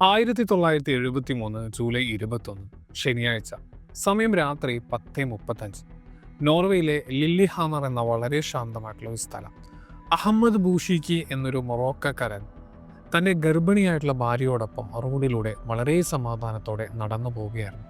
1973 July 21 ശനിയാഴ്ച. സമയം രാത്രി 10:35. നോർവേയിലെ ലില്ലിഹാമർ എന്ന വളരെ ശാന്തമായിട്ടുള്ള ഒരു സ്ഥലം. അഹമ്മദ് ബൂഷിക്കി എന്നൊരു മൊറോക്കക്കാരൻ തൻ്റെ ഗർഭിണിയായിട്ടുള്ള ഭാര്യയോടൊപ്പം റോഡിലൂടെ വളരെ സമാധാനത്തോടെ നടന്നു പോവുകയായിരുന്നു.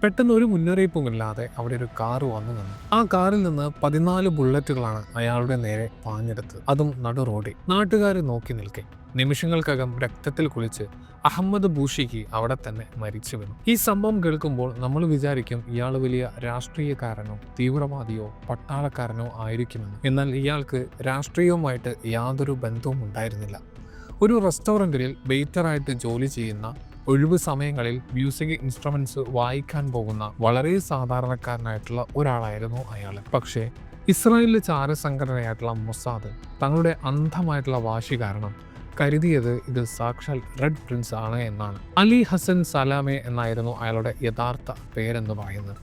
പെട്ടെന്ന് ഒരു മുന്നറിയിപ്പുമില്ലാതെ അവിടെ ഒരു കാറ് വന്നു നിന്നു. ആ കാറിൽ നിന്ന് 14 ബുള്ളറ്റുകളാണ് അയാളുടെ നേരെ പാഞ്ഞെടുത്തത്, അതും നടു റോഡിൽ. നാട്ടുകാർ നോക്കി നിൽക്കെ നിമിഷങ്ങൾക്കകം രക്തത്തിൽ കുളിച്ച് അഹമ്മദ് ബൂഷിക്ക് അവിടെ തന്നെ മരിച്ചു വീണു. ഈ സംഭവം കേൾക്കുമ്പോൾ നമ്മൾ വിചാരിക്കും ഇയാൾ വലിയ രാഷ്ട്രീയക്കാരനോ തീവ്രവാദിയോ പട്ടാളക്കാരനോ ആയിരിക്കുമെന്ന്. എന്നാൽ ഇയാൾക്ക് രാഷ്ട്രീയവുമായിട്ട് യാതൊരു ബന്ധവും ഉണ്ടായിരുന്നില്ല. ഒരു റെസ്റ്റോറൻറ്റിൽ വെയിറ്ററായിട്ട് ജോലി ചെയ്യുന്ന, ഒഴിവ് സമയങ്ങളിൽ മ്യൂസിക് ഇൻസ്ട്രുമെന്റ്സ് വായിക്കാൻ പോകുന്ന വളരെ സാധാരണക്കാരനായിട്ടുള്ള ഒരാളായിരുന്നു അയാൾ. പക്ഷേ ഇസ്രായേലിലെ ചാരസംഘടനയായിട്ടുള്ള മൊസാദ് തങ്ങളുടെ അന്ധമായിട്ടുള്ള വാശി കാരണം കരുതിയത് ഇത് സാക്ഷാൽ റെഡ് പ്രിൻസ് ആണ് എന്നാണ്. അലി ഹസൻ സലാമെ എന്നായിരുന്നു അയാളുടെ യഥാർത്ഥ പേരെന്ന് പറയുന്നത്.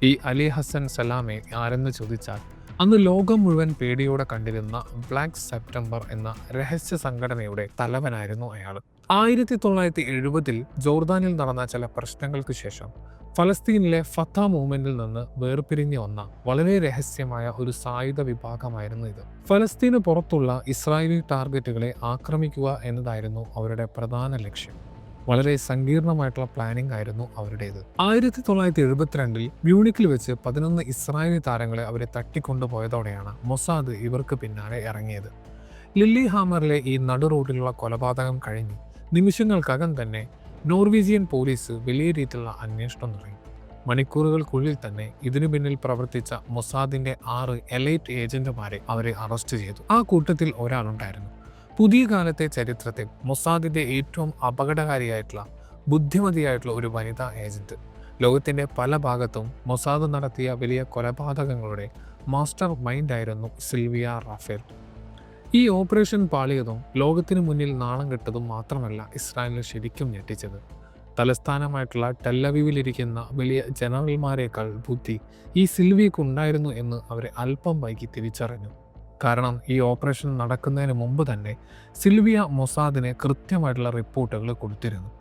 ഈ അലി ഹസൻ സലാമെ ആരെന്ന് ചോദിച്ചാൽ അന്ന് ലോകം മുഴുവൻ പേടിയോടെ കണ്ടിരുന്ന ബ്ലാക്ക് സെപ്റ്റംബർ എന്ന രഹസ്യ സംഘടനയുടെ തലവനായിരുന്നു അയാൾ. 1970 ജോർദാനിൽ നടന്ന ചില പ്രശ്നങ്ങൾക്ക് ശേഷം ഫലസ്തീനിലെ ഫത്ത മൂവ്മെന്റിൽ നിന്ന് വേർപിരിഞ്ഞു വന്ന വളരെ രഹസ്യമായ ഒരു സായുധ വിഭാഗമായിരുന്നു ഇത്. ഫലസ്തീന് പുറത്തുള്ള ഇസ്രായേലി ടാർഗറ്റുകളെ ആക്രമിക്കുക എന്നതായിരുന്നു അവരുടെ പ്രധാന ലക്ഷ്യം. വളരെ സങ്കീർണമായിട്ടുള്ള പ്ലാനിംഗ് ആയിരുന്നു അവരുടേത്. 1972 മ്യൂണിക്കിൽ വെച്ച് 11 ഇസ്രായേലി താരങ്ങളെ അവരെ തട്ടിക്കൊണ്ടുപോയതോടെയാണ് മൊസാദ് ഇവർക്ക് പിന്നാലെ ഇറങ്ങിയത്. ലില്ലി ഹാമറിലെ ഈ നടു റോഡിലുള്ള കൊലപാതകം കഴിഞ്ഞ് നിമിഷങ്ങൾക്കകം തന്നെ നോർവീജിയൻ പോലീസ് വലിയ രീതിയിലുള്ള അന്വേഷണം തുടങ്ങി. മണിക്കൂറുകൾക്കുള്ളിൽ തന്നെ ഇതിനു പിന്നിൽ പ്രവർത്തിച്ച മൊസാദിന്റെ 6 എലൈറ്റ് ഏജന്റുമാരെ അവരെ അറസ്റ്റ് ചെയ്തു. ആ കൂട്ടത്തിൽ ഒരാളുണ്ടായിരുന്നു പുതിയ കാലത്തെ ചരിത്രത്തിൽ മൊസാദിന്റെ ഏറ്റവും അപകടകാരിയായിട്ടുള്ള, ബുദ്ധിമതിയായിട്ടുള്ള ഒരു വനിതാ ഏജന്റ്. ലോകത്തിന്റെ പല ഭാഗത്തും മൊസാദ് നടത്തിയ വലിയ കൊലപാതകങ്ങളുടെ മാസ്റ്റർ മൈൻഡായിരുന്നു സിൽവിയ റാഫേൽ. ഈ ഓപ്പറേഷൻ പാളിയതും ലോകത്തിന് മുന്നിൽ നാണം കെട്ടതും മാത്രമല്ല ഇസ്രായേലിനെ ശരിക്കും ഞെട്ടിച്ചത്. തലസ്ഥാനമായിട്ടുള്ള ടെല്ലവീവിലിരിക്കുന്ന വലിയ ജനറൽമാരെക്കാൾ ബുദ്ധി ഈ സിൽവിയക്ക് ഉണ്ടായിരുന്നു എന്ന് അവരെ അല്പം വൈകി തിരിച്ചറിഞ്ഞു. കാരണം ഈ ഓപ്പറേഷൻ നടക്കുന്നതിന് മുമ്പ് തന്നെ സിൽവിയ മൊസാദിന് കൃത്യമായിട്ടുള്ള റിപ്പോർട്ടുകൾ കൊടുത്തിരുന്നു.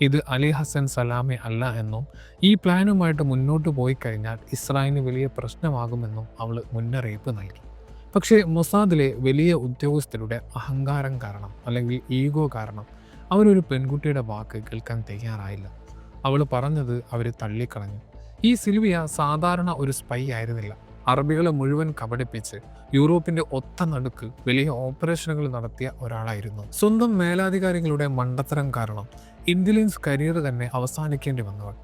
ഇത് അലി ഹസൻ സലാമെ അല്ല എന്നും ഈ പ്ലാനുമായിട്ട് മുന്നോട്ട് പോയി കഴിഞ്ഞാൽ ഇസ്രായേലിന് വലിയ പ്രശ്നമാകുമെന്നും അവൾ മുന്നറിയിപ്പ് നൽകി. പക്ഷേ മൊസാദിലെ വലിയ ഉദ്യോഗസ്ഥരുടെ അഹങ്കാരം കാരണം, അല്ലെങ്കിൽ ഈഗോ കാരണം, അവരൊരു പെൺകുട്ടിയുടെ വാക്ക് കേൾക്കാൻ തയ്യാറായില്ല. അവൾ പറഞ്ഞത് അവർ തള്ളിക്കളഞ്ഞു. ഈ സിൽവിയ സാധാരണ ഒരു സ്പൈ ആയിരുന്നില്ല. അറബികളെ മുഴുവൻ കബളിപ്പിച്ച് യൂറോപ്പിന്റെ ഒത്ത നടുക്ക് വലിയ ഓപ്പറേഷനുകൾ നടത്തിയ ഒരാളായിരുന്നു. സ്വന്തം മേലധികാരികളുടെ മണ്ടത്തരം കാരണം ഇന്റലിജൻസ് കരിയർ തന്നെ അവസാനിക്കേണ്ടി വന്നവർ.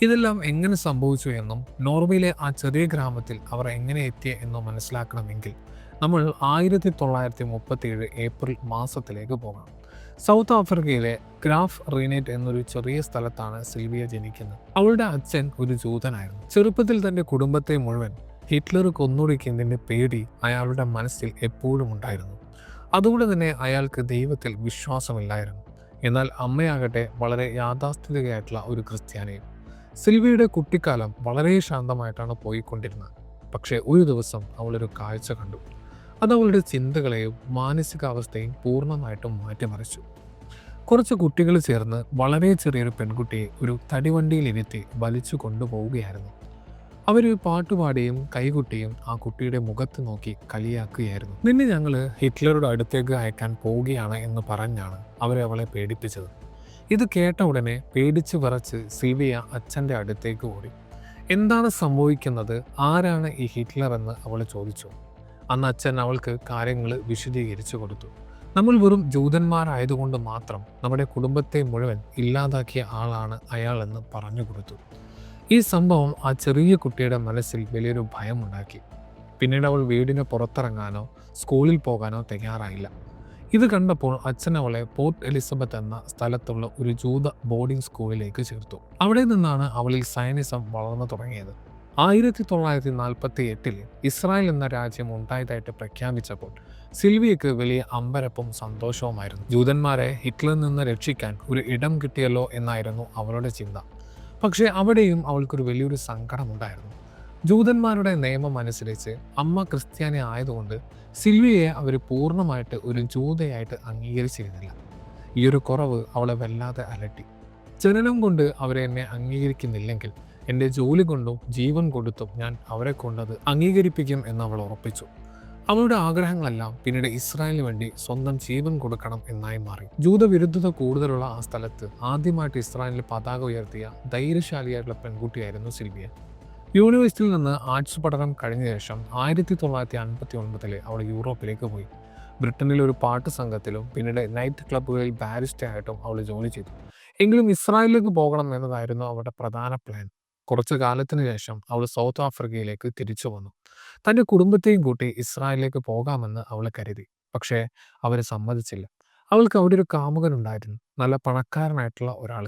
ഇതെല്ലാം എങ്ങനെ സംഭവിച്ചു എന്നും നോർവേയിലെ ആ ചെറിയ ഗ്രാമത്തിൽ അവർ എങ്ങനെ എത്തിയ എന്നും മനസ്സിലാക്കണമെങ്കിൽ നമ്മൾ 1937 ഏപ്രിൽ മാസത്തിലേക്ക് പോകണം. സൗത്ത് ആഫ്രിക്കയിലെ ഗ്രാഫ് റീനേറ്റ് എന്നൊരു ചെറിയ സ്ഥലത്താണ് സിൽവിയ ജനിക്കുന്നത്. അവളുടെ അച്ഛൻ ഒരു ജൂതനായിരുന്നു. ചെറുപ്പത്തിൽ തൻ്റെ കുടുംബത്തെ മുഴുവൻ ഹിറ്റ്ലർ കൊന്നൊടുക്കിയതിൻ്റെ പേടി അയാളുടെ മനസ്സിൽ എപ്പോഴും ഉണ്ടായിരുന്നു. അതുകൊണ്ട് തന്നെ അയാൾക്ക് ദൈവത്തിൽ വിശ്വാസമില്ലായിരുന്നു. എന്നാൽ അമ്മയാകട്ടെ വളരെ യാഥാസ്ഥിതികയായിട്ടുള്ള ഒരു ക്രിസ്ത്യാനിയും. സിൽവിയുടെ കുട്ടിക്കാലം വളരെ ശാന്തമായിട്ടാണ് പോയിക്കൊണ്ടിരുന്നത്. പക്ഷേ ഒരു ദിവസം അവളൊരു കാഴ്ച കണ്ടു. അതവളുടെ ചിന്തകളെയും മാനസികാവസ്ഥയും പൂർണ്ണമായിട്ടും മാറ്റിമറിച്ചു. കുറച്ച് കുട്ടികൾ ചേർന്ന് വളരെ ചെറിയൊരു പെൺകുട്ടിയെ ഒരു തടിവണ്ടിയിലിരുത്തി വലിച്ചു കൊണ്ടുപോവുകയായിരുന്നു. അവർ പാട്ടുപാടിയും കൈകുട്ടിയും ആ കുട്ടിയുടെ മുഖത്ത് നോക്കി കളിയാക്കുകയായിരുന്നു. നിന്നെ ഞങ്ങൾ ഹിറ്റ്ലറുടെ അടുത്തേക്ക് അയക്കാൻ പോവുകയാണ് എന്ന് പറഞ്ഞാണ് അവളെ പേടിപ്പിച്ചത്. ഇത് കേട്ട ഉടനെ പേടിച്ച് വിറച്ച് സിൽവിയ അച്ഛൻ്റെ അടുത്തേക്ക് ഓടി. എന്താണ് സംഭവിക്കുന്നത്, ആരാണ് ഈ ഹിറ്റ്ലർ എന്ന് അവൾ ചോദിച്ചു. അന്ന് അച്ഛൻ അവൾക്ക് കാര്യങ്ങൾ വിശദീകരിച്ചു കൊടുത്തു. നമ്മൾ വെറും ജൂതന്മാരായതുകൊണ്ട് മാത്രം നമ്മുടെ കുടുംബത്തെ മുഴുവൻ ഇല്ലാതാക്കിയ ആളാണ് അയാളെന്ന് പറഞ്ഞു കൊടുത്തു. ഈ സംഭവം ആ ചെറിയ കുട്ടിയുടെ മനസ്സിൽ വലിയൊരു ഭയമുണ്ടാക്കി. പിന്നീട് അവൾ വീടിന് പുറത്തിറങ്ങാനോ സ്കൂളിൽ പോകാനോ തയ്യാറായില്ല. ഇത് കണ്ടപ്പോൾ അച്ഛൻ അവളെ പോർട്ട് എലിസബത്ത് എന്ന സ്ഥലത്തുള്ള ഒരു ജൂത ബോർഡിംഗ് സ്കൂളിലേക്ക് ചേർത്തു. അവിടെ നിന്നാണ് അവളിൽ സയനിസം വളർന്നു തുടങ്ങിയത്. 1948 ഇസ്രായേൽ എന്ന രാജ്യം ഉണ്ടായതായിട്ട് പ്രഖ്യാപിച്ചപ്പോൾ സിൽവിയക്ക് വലിയ അമ്പരപ്പും സന്തോഷവുമായിരുന്നു. ജൂതന്മാരെ ഹിറ്റ്ലറിൽ നിന്ന് രക്ഷിക്കാൻ ഒരു ഇടം കിട്ടിയല്ലോ എന്നായിരുന്നു അവളുടെ ചിന്ത. പക്ഷേ അവിടെയും അവൾക്കൊരു വലിയൊരു സങ്കടമുണ്ടായിരുന്നു. ജൂതന്മാരുടെ നിയമം അനുസരിച്ച് അമ്മ ക്രിസ്ത്യാനി ആയതുകൊണ്ട് സിൽവിയയെ അവർ പൂർണ്ണമായിട്ട് ഒരു ജൂതയായിട്ട് അംഗീകരിച്ചിരുന്നില്ല. ഈ ഒരു കുറവ് അവളെ വല്ലാതെ അലട്ടി. ജനനം കൊണ്ട് അവരെ എന്നെ അംഗീകരിക്കുന്നില്ലെങ്കിൽ എൻ്റെ ജോലി കൊണ്ടും ജീവൻ കൊടുത്തും ഞാൻ അവരെ കൊണ്ടത് അംഗീകരിപ്പിക്കും എന്ന് അവൾ ഉറപ്പിച്ചു. അവളുടെ ആഗ്രഹങ്ങളെല്ലാം പിന്നീട് ഇസ്രായേലിന് വേണ്ടി സ്വന്തം ജീവൻ കൊടുക്കണം എന്നായി മാറി. ജൂതവിരുദ്ധത കൂടുതലുള്ള ആ സ്ഥലത്ത് ആദ്യമായിട്ട് ഇസ്രായേലിൽ പതാക ഉയർത്തിയ ധൈര്യശാലിയായിട്ടുള്ള പെൺകുട്ടിയായിരുന്നു സിൽവിയ. യൂണിവേഴ്സിറ്റിയിൽ നിന്ന് ആർട്സ് പഠനം കഴിഞ്ഞ ശേഷം 1959 അവൾ യൂറോപ്പിലേക്ക് പോയി. ബ്രിട്ടനിലെ ഒരു പാട്ട് സംഘത്തിലും പിന്നീട് നൈറ്റ് ക്ലബ്ബുകളിൽ ബാരിസ്റ്ററായിട്ടും അവൾ ജോലി ചെയ്തു. എങ്കിലും ഇസ്രായേലിലേക്ക് പോകണം എന്നതായിരുന്നു അവരുടെ പ്രധാന പ്ലാൻ. കുറച്ചു കാലത്തിന് ശേഷം അവൾ സൗത്ത് ആഫ്രിക്കയിലേക്ക് തിരിച്ചു വന്നു. തൻ്റെ കുടുംബത്തെയും കൂട്ടി ഇസ്രായേലിലേക്ക് പോകാമെന്ന് അവൾ കരുതി. പക്ഷേ അവർ സമ്മതിച്ചില്ല. അവൾക്ക് അവിടെ ഒരു കാമുകനുണ്ടായിരുന്നു, നല്ല പണക്കാരനായിട്ടുള്ള ഒരാൾ.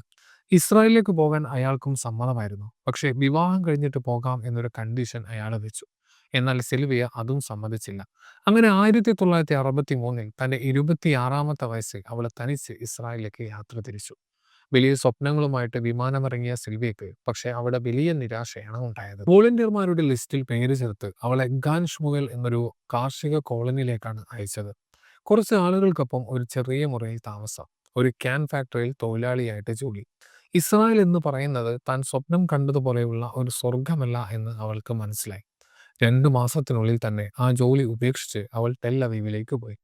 ഇസ്രായേലിലേക്ക് പോകാൻ അയാൾക്കും സമ്മതമായിരുന്നു. പക്ഷേ വിവാഹം കഴിഞ്ഞിട്ട് പോകാം എന്നൊരു കണ്ടീഷൻ അയാൾ വെച്ചു. എന്നാൽ സിൽവിയ അതും സമ്മതിച്ചില്ല. അങ്ങനെ 1963 തൻ്റെ 26-ാമത്തെ വയസ്സിൽ അവൾ തനിച്ച് ഇസ്രായേലിലേക്ക് യാത്ര തിരിച്ചു. വലിയ സ്വപ്നങ്ങളുമായിട്ട് വിമാനമിറങ്ങിയ സിൽവിയക്ക് പക്ഷേ അവിടെ വലിയ നിരാശയാണ് ഉണ്ടായത്. വോളണ്ടിയർമാരുടെ ലിസ്റ്റിൽ പേര് ചേർത്ത് അവളെ ഗാൻ ഷ്മുവൽ എന്നൊരു കാർഷിക കോളനിയിലേക്കാണ് അയച്ചത്. കുറച്ച് ആളുകൾക്കൊപ്പം ഒരു ചെറിയ മുറിയിൽ താമസം, ഒരു ക്യാൻ ഫാക്ടറിയിൽ തൊഴിലാളിയായിട്ട് ജോലി. ഇസ്രായേൽ എന്ന് പറയുന്നത് താൻ സ്വപ്നം കണ്ടതുപോലെയുള്ള ഒരു സ്വർഗമല്ല എന്ന് അവൾക്ക് മനസ്സിലായി. 2 മാസത്തിനുള്ളിൽ തന്നെ ആ ജോലി ഉപേക്ഷിച്ച് അവൾ ടെൽ അവീവിലേക്ക് പോയി.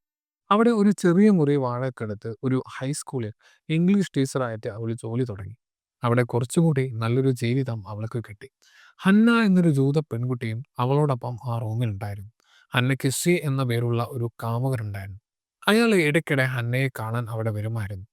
അവിടെ ഒരു ചെറിയ മുറി വാടകയ്ക്കെടുത്ത് ഒരു ഹൈസ്കൂളിൽ ഇംഗ്ലീഷ് ടീച്ചറായിട്ട് അവൾ ജോലി തുടങ്ങി. അവിടെ കുറച്ചുകൂടി നല്ലൊരു ജീവിതം അവൾക്ക് കിട്ടി. ഹന്ന എന്നൊരു ജൂത പെൺകുട്ടിയും അവളോടൊപ്പം ആ റൂമിലുണ്ടായിരുന്നു. ഹന്നയ്ക്ക് സി എന്ന പേരുള്ള ഒരു കാമുകനുണ്ടായിരുന്നു. അയാൾ ഇടയ്ക്കിടെ ഹന്നയെ കാണാൻ അവിടെ വരുമായിരുന്നു.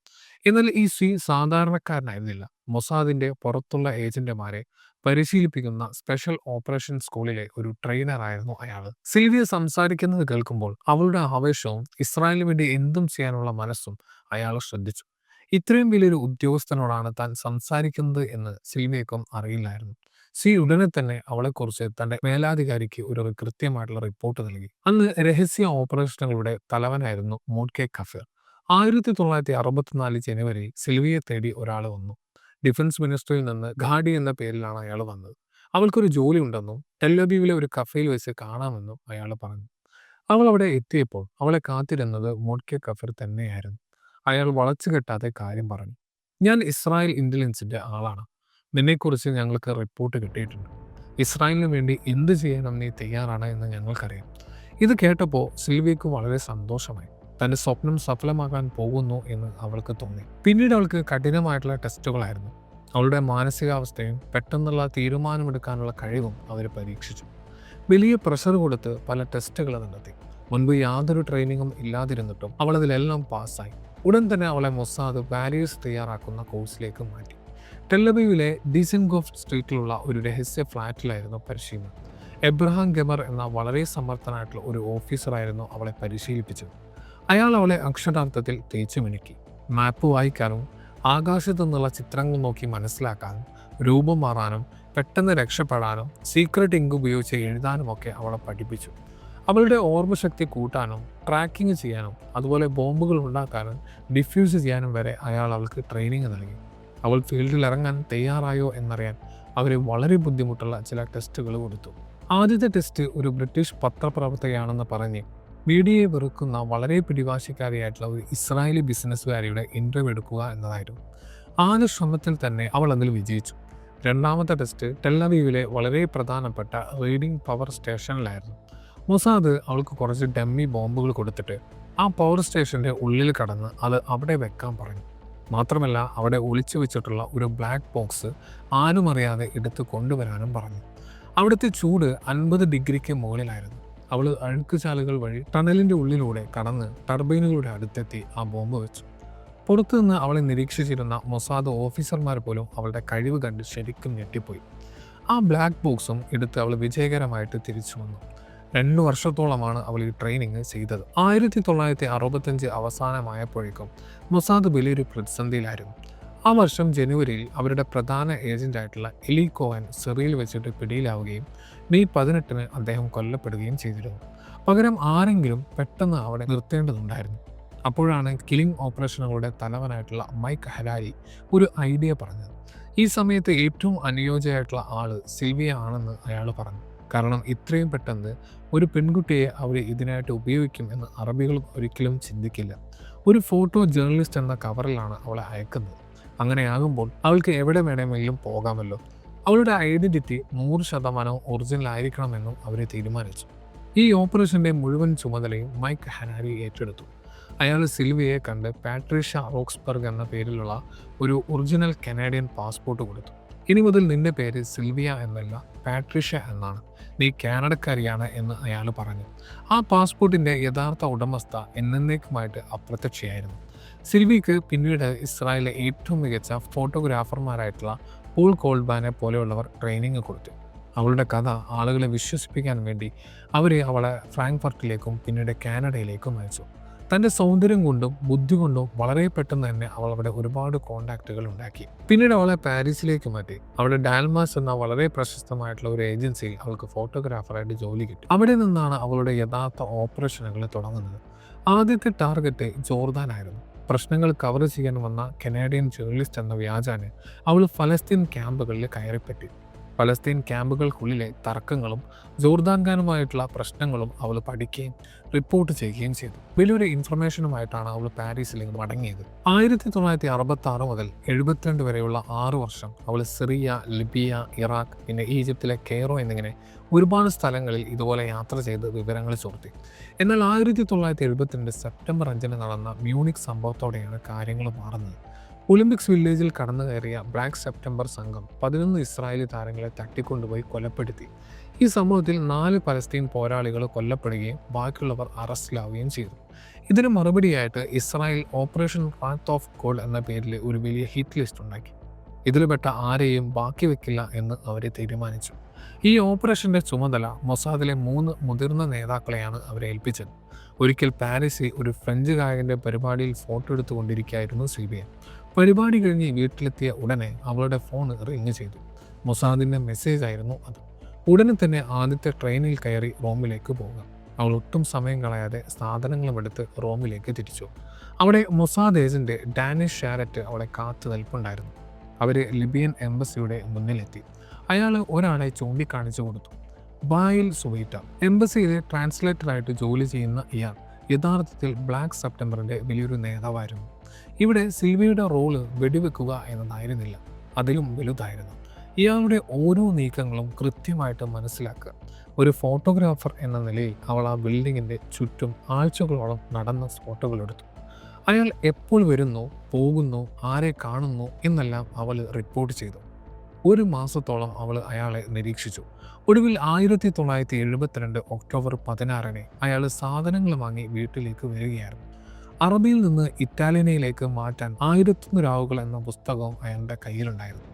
എന്നാൽ ഈ സി സാധാരണക്കാരനായിരുന്നില്ല. മൊസാദിന്റെ പുറത്തുള്ള ഏജന്റുമാരെ പരിശീലിപ്പിക്കുന്ന സ്പെഷ്യൽ ഓപ്പറേഷൻ സ്കൂളിലെ ഒരു ട്രെയിനറായിരുന്നു അയാൾ. സിൽവിയ സംസാരിക്കുന്നത് കേൾക്കുമ്പോൾ അവളുടെ ആവേശവും ഇസ്രായേലിന് വേണ്ടി എന്തും ചെയ്യാനുള്ള മനസ്സും അയാൾ ശ്രദ്ധിച്ചു. ഇത്രയും വലിയൊരു ഉദ്യോഗസ്ഥനോടാണ് താൻ സംസാരിക്കുന്നത് എന്ന് സിൽവിയക്കും അറിയില്ലായിരുന്നു. സി ഉടനെ തന്നെ അവളെക്കുറിച്ച് തന്റെ മേലാധികാരിക്ക് ഒരു കൃത്യമായിട്ടുള്ള റിപ്പോർട്ട് നൽകി. അന്ന് രഹസ്യ ഓപ്പറേഷനുകളുടെ തലവനായിരുന്നു മോഡ്കെ കഫീർ. 1964 ജനുവരി സിൽവിയെ തേടി ഒരാൾ വന്നു. ഡിഫൻസ് മിനിസ്ട്രിയിൽ നിന്ന് ഘാഡി എന്ന പേരിലാണ് അയാൾ വന്നത്. അവൾക്കൊരു ജോലി ഉണ്ടെന്നും ടെല്ലബീവിലെ ഒരു കഫേയിൽ വെച്ച് കാണാമെന്നും അയാൾ പറഞ്ഞു. അവൾ അവിടെ എത്തിയപ്പോൾ അവളെ കാത്തിരുന്നത് മോഡ്കെ കഫീർ തന്നെയായിരുന്നു. അയാൾ വളച്ചു കെട്ടാതെ കാര്യം പറഞ്ഞു. ഞാൻ ഇസ്രായേൽ ഇന്റലിജൻസിന്റെ ആളാണ്. നിന്നെക്കുറിച്ച് ഞങ്ങൾക്ക് റിപ്പോർട്ട് കിട്ടിയിട്ടുണ്ട്. ഇസ്രായേലിന് വേണ്ടി എന്ത് ചെയ്യാനും നീ തയ്യാറാണ് എന്ന് ഞങ്ങൾക്കറിയാം. ഇത് കേട്ടപ്പോൾ സിൽവിയക്ക് വളരെ സന്തോഷമായി. തൻ്റെ സ്വപ്നം സഫലമാകാൻ പോകുന്നു എന്ന് അവൾക്ക് തോന്നി. പിന്നീട് അവൾക്ക് കഠിനമായിട്ടുള്ള ടെസ്റ്റുകളായിരുന്നു. അവളുടെ മാനസികാവസ്ഥയും പെട്ടെന്നുള്ള തീരുമാനമെടുക്കാനുള്ള കഴിവും അവർ പരീക്ഷിച്ചു. വലിയ പ്രഷർ കൊടുത്ത് പല ടെസ്റ്റുകൾ നടത്തി. മുൻപ് യാതൊരു ട്രെയിനിങ്ങും ഇല്ലാതിരുന്നിട്ടും അവൾ അതിലെല്ലാം പാസ്സായി. ഉടൻ തന്നെ അവളെ മൊസാദ് ബാരിയേഴ്സ് തയ്യാറാക്കുന്ന കോഴ്സിലേക്ക് മാറ്റി. ടെല്ലബീവിലെ ഡിസൻഗോഫ് സ്ട്രീറ്റിലുള്ള ഒരു രഹസ്യ ഫ്ലാറ്റിലായിരുന്നു പരിശീലനം. എബ്രഹാം ഗെമർ എന്ന വളരെ സമർത്ഥനായിട്ടുള്ള ഒരു ഓഫീസറായിരുന്നു അവളെ പരിശീലിപ്പിച്ചത്. അയാൾ അവളെ അക്ഷരാർത്ഥത്തിൽ തേച്ചു മിനുക്കി. മാപ്പ് വായിക്കാനും ആകാശത്തു നിന്നുള്ള ചിത്രങ്ങൾ നോക്കി മനസ്സിലാക്കാനും രൂപം മാറാനും പെട്ടെന്ന് രക്ഷപ്പെടാനും സീക്രട്ട് ഇങ്ക് ഉപയോഗിച്ച് എഴുതാനുമൊക്കെ അവളെ പഠിപ്പിച്ചു. അവളുടെ ഓർമ്മശക്തി കൂട്ടാനും ട്രാക്കിംഗ് ചെയ്യാനും അതുപോലെ ബോംബുകൾ ഉണ്ടാക്കാനും ഡിഫ്യൂസ് ചെയ്യാനും വരെ അയാൾ അവൾക്ക് ട്രെയിനിങ് നൽകി. അവൾ ഫീൽഡിൽ ഇറങ്ങാൻ തയ്യാറായോ എന്നറിയാൻ അവർ വളരെ ബുദ്ധിമുട്ടുള്ള ചില ടെസ്റ്റുകൾ കൊടുത്തു. ആദ്യത്തെ ടെസ്റ്റ് ഒരു ബ്രിട്ടീഷ് പത്രപ്രവർത്തകയാണെന്ന് പറഞ്ഞ് മീഡിയയെ വെറുക്കുന്ന വളരെ പിടിവാശിക്കാരിയായിട്ടുള്ള ഒരു ഇസ്രായേലി ബിസിനസ്സുകാരിയുടെ ഇൻ്റർവ്യൂ എടുക്കുക എന്നതായിരുന്നു. ആദ്യ ശ്രമത്തിൽ തന്നെ അവൾ അതിൽ വിജയിച്ചു. രണ്ടാമത്തെ ടെസ്റ്റ് ടെല്ലവീവിലെ വളരെ പ്രധാനപ്പെട്ട റീഡിംഗ് പവർ സ്റ്റേഷനിലായിരുന്നു. മൊസാദ് അവൾക്ക് കുറച്ച് ഡമ്മി ബോംബുകൾ കൊടുത്തിട്ട് ആ പവർ സ്റ്റേഷൻ്റെ ഉള്ളിൽ കടന്ന് അത് അവിടെ വെക്കാൻ പറഞ്ഞു. മാത്രമല്ല അവിടെ ഒളിച്ചു വെച്ചിട്ടുള്ള ഒരു ബ്ലാക്ക് ബോക്സ് ആരും അറിയാതെ എടുത്ത് കൊണ്ടുവരാനും പറഞ്ഞു. അവിടുത്തെ ചൂട് 50 ഡിഗ്രിക്ക് മുകളിലായിരുന്നു. അവൾ അഴുക്കുചാലുകൾ വഴി ടണലിൻ്റെ ഉള്ളിലൂടെ കടന്ന് ടർബൈനുകളുടെ അടുത്തെത്തി ആ ബോംബ് വെച്ചു. പുറത്തുനിന്ന് അവളെ നിരീക്ഷിച്ചിരുന്ന മൊസാദ് ഓഫീസർമാർ പോലും അവളുടെ കഴിവ് കണ്ട് ശരിക്കും ഞെട്ടിപ്പോയി. ആ ബ്ലാക്ക് ബോക്സും എടുത്ത് അവൾ വിജയകരമായിട്ട് തിരിച്ചു വന്നു. 2 വർഷത്തോളമാണ് അവൾ ഈ ട്രെയിനിങ് ചെയ്തത്. 1965 അവസാനമായപ്പോഴേക്കും മൊസാദ് വലിയൊരു പ്രതിസന്ധിയിലായിരുന്നു. ആ വർഷം ജനുവരിയിൽ അവരുടെ പ്രധാന ഏജന്റായിട്ടുള്ള എലി കോഹൻ സിറിയയിൽ വെച്ചിട്ട് പിടിയിലാവുകയും മെയ് 18 അദ്ദേഹം കൊല്ലപ്പെടുകയും ചെയ്തിരുന്നു. പകരം ആരെങ്കിലും പെട്ടെന്ന് അവിടെ നിർത്തേണ്ടതുണ്ടായിരുന്നു. അപ്പോഴാണ് കില്ലിംഗ് ഓപ്പറേഷനുകളുടെ തലവനായിട്ടുള്ള മൈക്ക് ഹലാരി ഒരു ഐഡിയ പറഞ്ഞത്. ഈ സമയത്ത് ഏറ്റവും അനുയോജ്യമായിട്ടുള്ള ആള് സിൽവിയ ആണെന്ന് അയാൾ പറഞ്ഞു. കാരണം ഇത്രയും പെട്ടെന്ന് ഒരു പെൺകുട്ടിയെ അവർ ഇതിനായിട്ട് ഉപയോഗിക്കും എന്ന് അറബികൾ ഒരിക്കലും ചിന്തിക്കില്ല. ഒരു ഫോട്ടോ ജേർണലിസ്റ്റ് എന്ന കവറിലാണ് അവളെ അയക്കുന്നത്. അങ്ങനെയാകുമ്പോൾ അവൾക്ക് എവിടെ വേണമെങ്കിലും പോകാമല്ലോ. അവളുടെ ഐഡന്റിറ്റി 100% ഒറിജിനൽ ആയിരിക്കണമെന്നും അവർ തീരുമാനിച്ചു. ഈ ഓപ്പറേഷന്റെ മുഴുവൻ ചുമതലയും മൈക്ക് ഹനാരി ഏറ്റെടുത്തു. അയാൾ സിൽവിയയെ കണ്ട് പാട്രീഷ്യ റോക്സ്ബർഗ് എന്ന പേരിലുള്ള ഒരു ഒറിജിനൽ കനേഡിയൻ പാസ്പോർട്ട് കൊടുത്തു. ഇനി മുതൽ നിന്റെ പേര് സിൽവിയ എന്നല്ല, പാട്രീഷ്യ എന്നാണ്. നീ കാനഡക്കാരിയാണ് എന്ന് അയാൾ പറഞ്ഞു. ആ പാസ്പോർട്ടിന്റെ യഥാർത്ഥ ഉടമസ്ഥ എന്നേക്കുമായിട്ട് അപ്രത്യക്ഷയായിരുന്നു. സിൽവിക്ക് പിന്നീട് ഇസ്രായേലിലെ ഏറ്റവും മികച്ച ഫോട്ടോഗ്രാഫർമാരായിട്ടുള്ള പോൾ കോൾബാനെ പോലെയുള്ളവർ ട്രെയിനിങ് കൊടുത്തു. അവളുടെ കഥ ആളുകളെ വിശ്വസിപ്പിക്കാൻ വേണ്ടി അവളെ ഫ്രാങ്ക്ഫർട്ടിലേക്കും പിന്നീട് കാനഡയിലേക്കും അയച്ചു. തൻ്റെ സൗന്ദര്യം കൊണ്ടും ബുദ്ധി കൊണ്ടും വളരെ പെട്ടെന്ന് തന്നെ അവൾ അവിടെ ഒരുപാട് കോണ്ടാക്റ്റുകൾ ഉണ്ടാക്കി. പിന്നീട് അവളെ പാരീസിലേക്ക് മാറ്റി. അവിടെ ഡാൽമാസ് എന്ന വളരെ പ്രശസ്തമായിട്ടുള്ള ഒരു ഏജൻസിയിൽ അവൾക്ക് ഫോട്ടോഗ്രാഫറായിട്ട് ജോലി കിട്ടി. അവിടെ നിന്നാണ് അവളുടെ യഥാർത്ഥ ഓപ്പറേഷനുകൾ തുടങ്ങുന്നത്. ആദ്യത്തെ ടാർഗറ്റ് ജോർദാനായിരുന്നു. പ്രശ്നങ്ങൾ കവർ ചെയ്യാൻ വന്ന കനേഡിയൻ ജേർണലിസ്റ്റ് എന്ന വ്യാജാന് അവൾ ഫലസ്തീൻ ക്യാമ്പുകളിൽ കയറിപ്പറ്റി. ഫലസ്തീൻ ക്യാമ്പുകൾക്കുള്ളിലെ തർക്കങ്ങളും ജോർദാൻകാരുമായിട്ടുള്ള പ്രശ്നങ്ങളും അവൾ പഠിക്കുകയും റിപ്പോർട്ട് ചെയ്യുകയും ചെയ്തു. വലിയൊരു ഇൻഫർമേഷനുമായിട്ടാണ് അവൾ പാരീസിലേക്ക് മടങ്ങിയത്. 1966 മുതൽ 72 വരെയുള്ള 6 വർഷം അവൾ സിറിയ, ലിബിയ, ഇറാഖ്, പിന്നെ ഈജിപ്തിലെ കെയ്റോ എന്നിങ്ങനെ ഒരുപാട് സ്ഥലങ്ങളിൽ ഇതുപോലെ യാത്ര ചെയ്ത് വിവരങ്ങൾ ചോർത്തി. എന്നാൽ 1972 സെപ്റ്റംബർ 5 നടന്ന മ്യൂണിക് സംഭവത്തോടെയാണ് കാര്യങ്ങൾ മാറുന്നത്. ഒളിമ്പിക്സ് വില്ലേജിൽ കടന്നു കയറിയ ബ്ലാക്ക് സെപ്റ്റംബർ സംഘം 11 ഇസ്രായേലി താരങ്ങളെ തട്ടിക്കൊണ്ടുപോയി കൊലപ്പെടുത്തി. ഈ സംഭവത്തിൽ 4 പലസ്തീൻ പോരാളികൾ കൊല്ലപ്പെടുകയും ബാക്കിയുള്ളവർ അറസ്റ്റിലാവുകയും ചെയ്തു. ഇതിന് മറുപടിയായിട്ട് Israel Operation Wrath of God എന്ന പേരിൽ ഒരു വലിയ ഹിറ്റ് ലിസ്റ്റ് ഉണ്ടാക്കി. ഇതിൽപ്പെട്ട ആരെയും ബാക്കി വെക്കില്ല എന്ന് അവർ തീരുമാനിച്ചു. ഈ ഓപ്പറേഷന്റെ ചുമതല മൊസാദിലെ 3 മുതിർന്ന നേതാക്കളെയാണ് അവരെ ഏൽപ്പിച്ചത്. ഒരിക്കൽ പാരീസിൽ ഒരു ഫ്രഞ്ച് ഗായകന്റെ പരിപാടിയിൽ ഫോട്ടോ എടുത്തുകൊണ്ടിരിക്കുകയായിരുന്നു സിൽവിയ. പരിപാടി കഴിഞ്ഞ് വീട്ടിലെത്തിയ ഉടനെ അവളുടെ ഫോൺ റിങ് ചെയ്തു. മൊസാദിൻ്റെ മെസ്സേജ് ആയിരുന്നു അത്. ഉടനെ തന്നെ ആദ്യത്തെ ട്രെയിനിൽ കയറി റോമിലേക്ക് പോകുക. അവൾ ഒട്ടും സമയം കളയാതെ സാധനങ്ങളും എടുത്ത് റോമിലേക്ക് തിരിച്ചു. അവിടെ മൊസാദ് ഏജന്റ് ഡാനിഷ് ഷാരറ്റ് അവളെ കാത്തു നിൽപ്പുണ്ടായിരുന്നു. അവർ ലിബിയൻ എംബസിയുടെ മുന്നിലെത്തി. അയാൾ ഒരാളെ ചൂണ്ടിക്കാണിച്ചു കൊടുത്തു. ബായിൽ സുവൈറ്റ. എംബസിയിലെ ട്രാൻസ്ലേറ്ററായിട്ട് ജോലി ചെയ്യുന്ന ഇയാൾ യഥാർത്ഥത്തിൽ ബ്ലാക്ക് സെപ്റ്റംബറിൻ്റെ വലിയൊരു നേതാവായിരുന്നു. ഇവിടെ സിൽവിയുടെ റോള് വെടിവെക്കുക എന്നതായിരുന്നില്ല, അതിലും വലുതായിരുന്നു. ഇയാളുടെ ഓരോ നീക്കങ്ങളും കൃത്യമായിട്ട് മനസ്സിലാക്കുക. ഒരു ഫോട്ടോഗ്രാഫർ എന്ന നിലയിൽ അവൾ ആ ബിൽഡിങ്ങിൻ്റെ ചുറ്റും ആഴ്ചകളോളം നടന്ന ഫോട്ടോകൾ എടുത്തു. അയാൾ എപ്പോൾ വരുന്നു, പോകുന്നു, ആരെ കാണുന്നു എന്നെല്ലാം അവൾ റിപ്പോർട്ട് ചെയ്തു. 1 മാസത്തോളം അവൾ അയാളെ നിരീക്ഷിച്ചു. ഒടുവിൽ 1972 ഒക്ടോബർ 16 അയാൾ സാധനങ്ങൾ വാങ്ങി വീട്ടിലേക്ക് വരികയായിരുന്നു. അറബിയിൽ നിന്ന് ഇറ്റാലിയനിലേക്ക് മാറ്റാൻ 1001 രാവുകൾ എന്ന പുസ്തകവും അയാളുടെ കയ്യിലുണ്ടായിരുന്നു.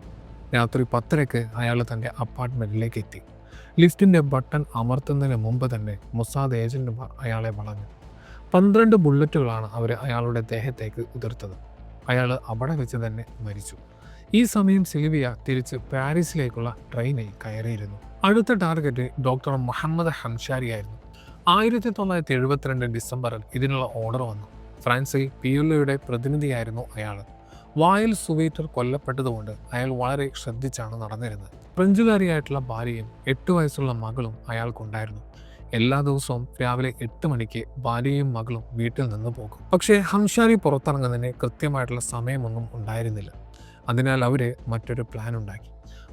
രാത്രി 10:30 അയാൾ തൻ്റെ അപ്പാർട്ട്മെൻറ്റിലേക്ക് എത്തി. ലിഫ്റ്റിൻ്റെ ബട്ടൺ അമർത്തുന്നതിന് മുമ്പ് തന്നെ മൊസാദ് ഏജന്റുമാർ അയാളെ വളഞ്ഞു. 12 ബുള്ളറ്റുകളാണ് അവർ അയാളുടെ ദേഹത്തേക്ക് ഉതിർത്തത്. അയാൾ അവിടെ വെച്ച് തന്നെ മരിച്ചു. ഈ സമയം സിൽവിയ തിരിച്ച് പാരീസിലേക്കുള്ള ട്രെയിനിൽ കയറിയിരുന്നു. അടുത്ത ടാർഗറ്റ് ഡോക്ടർ മുഹമ്മദ് ഹംഷാരി ആയിരുന്നു. 1972 ഡിസംബറിൽ ഇതിനുള്ള ഓർഡർ വന്നു. ഫ്രാൻസിൽ പിയുല്ലയുടെ പ്രതിനിധിയായിരുന്നു അയാൾ. വായിൽ സുവൈറ്റർ കൊല്ലപ്പെട്ടതുകൊണ്ട് അയാൾ വളരെ ശ്രദ്ധിച്ചാണ് നടന്നിരുന്നത്. ഫ്രഞ്ചുകാരിയായിട്ടുള്ള ഭാര്യയും 8 വയസ്സുള്ള മകളും അയാൾക്കുണ്ടായിരുന്നു. എല്ലാ ദിവസവും രാവിലെ 8 മണിക്ക് ഭാര്യയും മകളും വീട്ടിൽ നിന്ന് പോകും. പക്ഷേ ഹംഷാരി പുറത്തിറങ്ങുന്നതിന് കൃത്യമായിട്ടുള്ള സമയമൊന്നും ഉണ്ടായിരുന്നില്ല. അതിനാൽ അവർ മറ്റൊരു പ്ലാൻ ഉണ്ടാക്കി.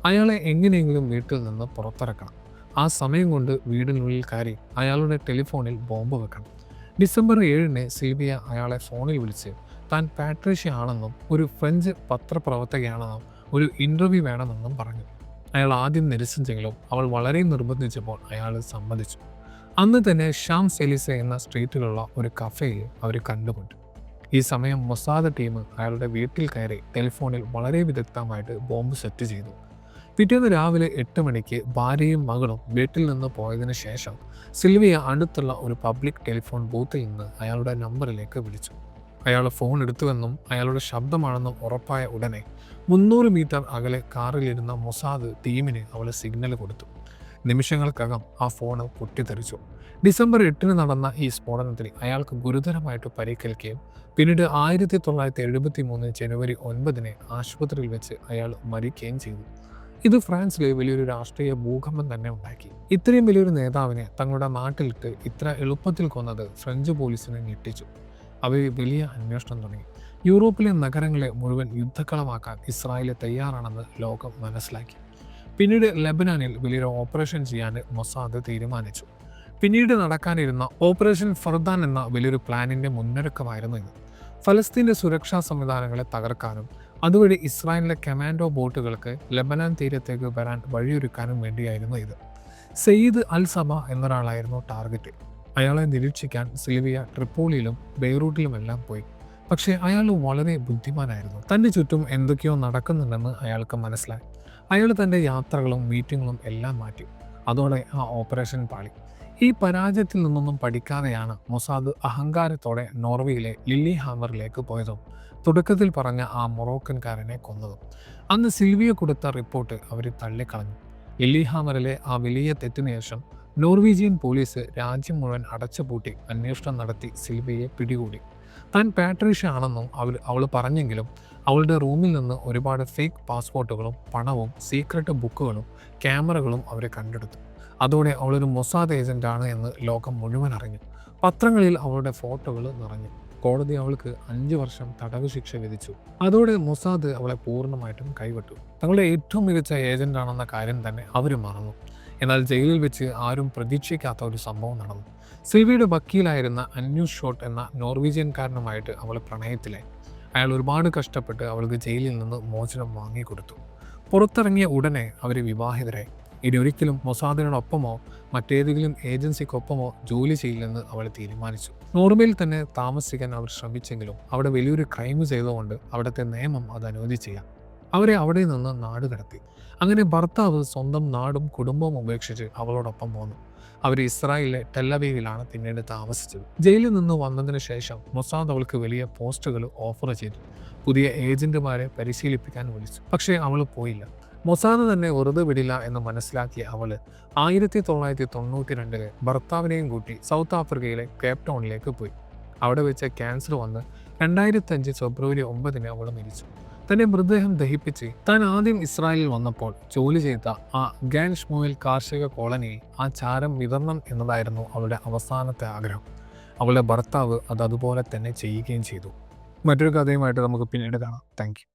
അയാളെ എങ്ങനെയെങ്കിലും വീട്ടിൽ നിന്ന് പുറത്തിറക്കണം. ആ സമയം കൊണ്ട് വീടിനുള്ളിൽ കയറി അയാളുടെ ടെലിഫോണിൽ ബോംബ് വെക്കണം. ഡിസംബർ 7 സിൽവിയ അയാളെ ഫോണിൽ വിളിച്ച് താൻ പാട്രീഷ്യ ആണെന്നും ഒരു ഫ്രഞ്ച് പത്രപ്രവർത്തകയാണെന്നും ഒരു ഇൻ്റർവ്യൂ വേണമെന്നും പറഞ്ഞു. അയാൾ ആദ്യം നിരസിച്ചെങ്കിലും അവൾ വളരെ നിർബന്ധിച്ചപ്പോൾ അയാൾ സമ്മതിച്ചു. അന്ന് തന്നെ ഷാംസ് എലിസെ എന്ന സ്ട്രീറ്റിലുള്ള ഒരു കഫേയിൽ അവർ കണ്ടുമുട്ടി. ഈ സമയം മൊസാദ് ടീം അയാളുടെ വീട്ടിൽ കയറി ടെലിഫോണിൽ വളരെ വിദഗ്ധമായിട്ട് ബോംബ് സെറ്റ് ചെയ്തു. പിറ്റേന്ന് രാവിലെ 8 മണിക്ക് ഭാര്യയും മകളും വീട്ടിൽ നിന്ന് പോയതിനു ശേഷം സിൽവിയ അടുത്തുള്ള ഒരു പബ്ലിക് ടെലിഫോൺ ബൂത്തിൽ നിന്ന് അയാളുടെ നമ്പറിലേക്ക് വിളിച്ചു. അയാൾ ഫോൺ എടുത്തുവെന്നും അയാളുടെ ശബ്ദമാണെന്നും ഉറപ്പായ ഉടനെ 300 മീറ്റർ അകലെ കാറിലിരുന്ന മൊസാദ് ടീമിന് അവൾ സിഗ്നൽ കൊടുത്തു. നിമിഷങ്ങൾക്കകം ആ ഫോണ് പൊട്ടിത്തെറിച്ചു. ഡിസംബർ 8 നടന്ന ഈ സ്ഫോടനത്തിൽ അയാൾക്ക് ഗുരുതരമായിട്ട് പരിക്കേൽക്കുകയും പിന്നീട് 1973 ജനുവരി 9 ആശുപത്രിയിൽ വെച്ച് അയാൾ മരിക്കുകയും ചെയ്തു. ഇത് ഫ്രാൻസിലെ വലിയൊരു രാഷ്ട്രീയ ഭൂകമ്പം തന്നെ ഉണ്ടാക്കി. ഇത്രയും വലിയൊരു നേതാവിനെ തങ്ങളുടെ നാട്ടിലിട്ട് ഇത്ര എളുപ്പത്തിൽ കൊന്നത് ഫ്രഞ്ച് പോലീസിനെ ഞെട്ടിച്ചു. അവർ വലിയ അന്വേഷണം തുടങ്ങി. യൂറോപ്പിലെ നഗരങ്ങളെ മുഴുവൻ യുദ്ധക്കളമാക്കാൻ ഇസ്രായേൽ തയ്യാറാണെന്ന് ലോകം മനസ്സിലാക്കി. പിന്നീട് ലെബനാനിൽ വലിയൊരു ഓപ്പറേഷൻ ചെയ്യാൻ മൊസാദ് തീരുമാനിച്ചു. പിന്നീട് നടക്കാനിരുന്ന ഓപ്പറേഷൻ ഫർദാൻ എന്ന വലിയൊരു പ്ലാനിൻ്റെ മുന്നൊരുക്കമായിരുന്നു ഇത്. ഫലസ്തീൻ്റെ സുരക്ഷാ സംവിധാനങ്ങളെ തകർക്കാനും അതുവഴി ഇസ്രായേലിലെ കമാൻഡോ ബോട്ടുകൾക്ക് ലെബനാൻ തീരത്തേക്ക് വരാൻ വഴിയൊരുക്കാനും വേണ്ടിയായിരുന്നു ഇത്. സെയ്ദ് അൽ സബ എന്നൊരാളായിരുന്നു ടാർഗറ്റ്. അയാളെ നിരീക്ഷിക്കാൻ സിൽവിയ ട്രിപ്പോളിയിലും ബെയ്റൂട്ടിലുമെല്ലാം പോയി. പക്ഷേ അയാൾ വളരെ ബുദ്ധിമാനായിരുന്നു. തൻ്റെ ചുറ്റും എന്തൊക്കെയോ നടക്കുന്നുണ്ടെന്ന് അയാൾക്ക് മനസ്സിലായി. അയാൾ തൻ്റെ യാത്രകളും മീറ്റിങ്ങുകളും എല്ലാം മാറ്റി. അതോടെ ആ ഓപ്പറേഷൻ പാളി. ഈ പരാജയത്തിൽ നിന്നൊന്നും പഠിക്കാതെയാണ് മൊസാദ് അഹങ്കാരത്തോടെ നോർവേയിലെ ലില്ലി ഹാമറിലേക്ക് പോയതും തുടക്കത്തിൽ പറഞ്ഞ ആ മൊറോക്കൻകാരനെ കൊന്നതും. അന്ന് സിൽവിയ കൊടുത്ത റിപ്പോർട്ട് അവർ തള്ളിക്കളഞ്ഞു. ലില്ലി ഹാമറിലെ ആ വലിയ തെറ്റിന് ശേഷം നോർവീജിയൻ പോലീസ് രാജ്യം മുഴുവൻ അടച്ചുപൂട്ടി അന്വേഷണം നടത്തി സിൽവിയയെ പിടികൂടി. താൻ പാട്രീഷ്യ ആണെന്നും അവൾ പറഞ്ഞെങ്കിലും അവളുടെ റൂമിൽ നിന്ന് ഒരുപാട് ഫേക്ക് പാസ്പോർട്ടുകളും പണവും സീക്രട്ട് ബുക്കുകളും ക്യാമറകളും അവരെ കണ്ടെടുത്തു. അതോടെ അവളൊരു മൊസാദ് ഏജന്റാണ് എന്ന് ലോകം മുഴുവൻ അറിഞ്ഞു. പത്രങ്ങളിൽ അവളുടെ ഫോട്ടോകൾ നിറഞ്ഞു. കോടതി അവൾക്ക് 5 വർഷം തടവ് ശിക്ഷ വിധിച്ചു. അതോടെ മൊസാദ് അവളെ പൂർണ്ണമായിട്ടും കൈവിട്ടു. തങ്ങളുടെ ഏറ്റവും മികച്ച ഏജന്റാണെന്ന കാര്യം തന്നെ അവർ മറന്നു. എന്നാൽ ജയിലിൽ വെച്ച് ആരും പ്രതീക്ഷിക്കാത്ത ഒരു സംഭവം നടന്നു. സിൽവിയുടെ വക്കീലായിരുന്ന അന്യൂസ് ഷോട്ട് എന്ന നോർവീജിയൻകാരനുമായിട്ട് അവൾ പ്രണയത്തിലായി. അയാൾ ഒരുപാട് കഷ്ടപ്പെട്ട് അവൾക്ക് ജയിലിൽ നിന്ന് മോചനം വാങ്ങിക്കൊടുത്തു. പുറത്തിറങ്ങിയ ഉടനെ അവർ വിവാഹിതരായി. ഇനി ഒരിക്കലും മൊസാദിനോടൊപ്പമോ മറ്റേതെങ്കിലും ഏജൻസിക്കൊപ്പമോ ജോലി ചെയ്യില്ലെന്ന് അവൾ തീരുമാനിച്ചു. നോർവേയിൽ തന്നെ താമസിക്കാൻ അവർ ശ്രമിച്ചെങ്കിലും അവിടെ വലിയൊരു ക്രൈം ചെയ്തുകൊണ്ട് അവിടുത്തെ നിയമം അത് അനുവദിച്ചില്ല. അവരെ അവിടെ നിന്ന് നാട് കടത്തി. അങ്ങനെ ഭർത്താവ് സ്വന്തം നാടും കുടുംബവും ഉപേക്ഷിച്ച് അവളോടൊപ്പം പോന്നു. അവർ ഇസ്രായേലിലെ ടെല്ലവീവിലാണ് പിന്നീട് താമസിച്ചത്. ജയിലിൽ നിന്ന് വന്നതിന് ശേഷം മൊസാദ് അവൾക്ക് വലിയ പോസ്റ്റുകൾ ഓഫർ ചെയ്തു. പുതിയ ഏജന്റുമാരെ പരിശീലിപ്പിക്കാൻ വിളിച്ചു. പക്ഷേ അവൾ പോയില്ല. മൊസാദ് തന്നെ വെറുതെ വിടില്ല എന്ന് മനസ്സിലാക്കിയ അവൾ 1992 ഭർത്താവിനെയും കൂട്ടി സൗത്ത് ആഫ്രിക്കയിലെ കേപ്പ് ടൗണിലേക്ക് പോയി. അവിടെ വെച്ച് ക്യാൻസർ വന്ന് 2005 ഫെബ്രുവരി 9 അവൾ മരിച്ചു. തന്റെ മൃതദേഹം ദഹിപ്പിച്ച് താൻ ആദ്യം ഇസ്രായേലിൽ വന്നപ്പോൾ ജോലി ചെയ്ത ആ ഗാൻ ഷ്മുവേൽ കാർഷിക കോളനിയിൽ ആ ചാരം വിതരണം എന്നതായിരുന്നു അവളുടെ അവസാനത്തെ ആഗ്രഹം. അവളുടെ ഭർത്താവ് അത് അതുപോലെ തന്നെ ചെയ്യുകയും ചെയ്തു. മറ്റൊരു കഥയുമായിട്ട് നമുക്ക് പിന്നീട് കാണാം. Thank you.